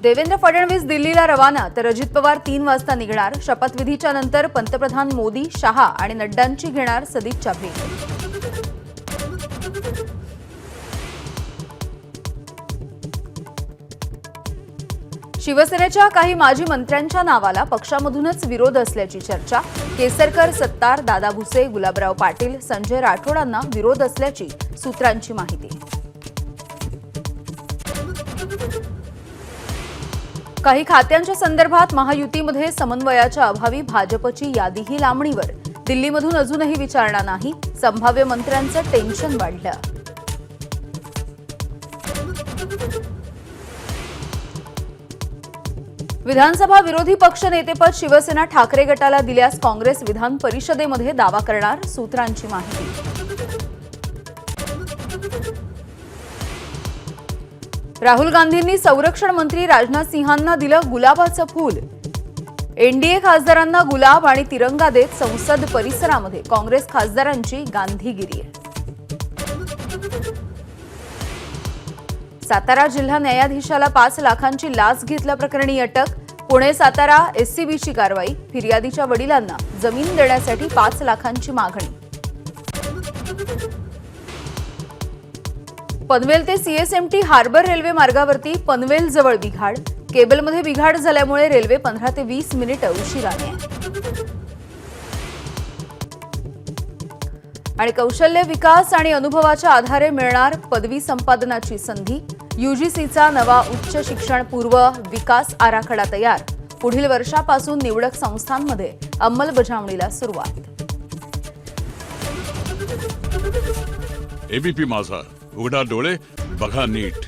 देवेंद्र फडणवीस दिल्लीला रवाना तर अजित पवार 3 वाजता निघणार। शपथविधीच्या नंतर पंतप्रधान मोदी, शहा आणि नड्डांची घेणार सदिच्छा भेट। शिवसेनेच्या काही माजी मंत्र्यांच्या नावाला पक्षामधूनच विरोध असल्याची चर्चा। केसरकर, सत्तार, दादा भुसे, गुलाबराव पाटील, संजय राठोडांना विरोध असल्याची सूत्रांची माहिती। काही खात्यांच्या संदर्भात महायुतीमध्ये समन्वयाच्या अभावी भाजपची यादीही लांबणीवर। दिल्लीमधून अजूनही विचारणा नाही, संभाव्य मंत्र्यांचं टेन्शन वाढलं। विधानसभा विरोधी पक्ष नेतेपद शिवसेना ठाकरे गटाला दिल्यास काँग्रेस विधान परिषदेमध्ये दावा करणार, सूत्रांची माहिती। राहुल गांधींनी संरक्षण मंत्री राजनाथ सिंहांना दिलं गुलाबाचं फूल। एनडीए खासदारांना गुलाब आणि तिरंगा देत संसद परिसरामध्ये काँग्रेस खासदारांची गांधीगिरी। सातारा जिल्हा न्यायाधीशाला 5 लाखांची लाच घेतल्याप्रकरणी अटक। पुणे सातारा एससीबीची कारवाई। फिर्यादीच्या वडिलांना जमीन देण्यासाठी 5 लाखांची मागणी। पनवेल ते सीएसएमटी हार्बर रेल्वे मार्गावरती पनवेल जवळ बिघाड। केबलमध्ये बिघाड झाल्यामुळे रेल्वे 15 ते 20 मिनिटे उशिराने। आणि कौशल्य विकास आणि अनुभवाच्या आधारे मिळणार पदवी संपादनाची संधी। यूजीसीचा नवा उच्च शिक्षण पूर्व विकास आराखडा तयार। पुढील वर्षापासून निवडक संस्थांमध्ये अंमलबजावणीला सुरुवात। एबीपी माझा, उघडा डोळे बघा नीट।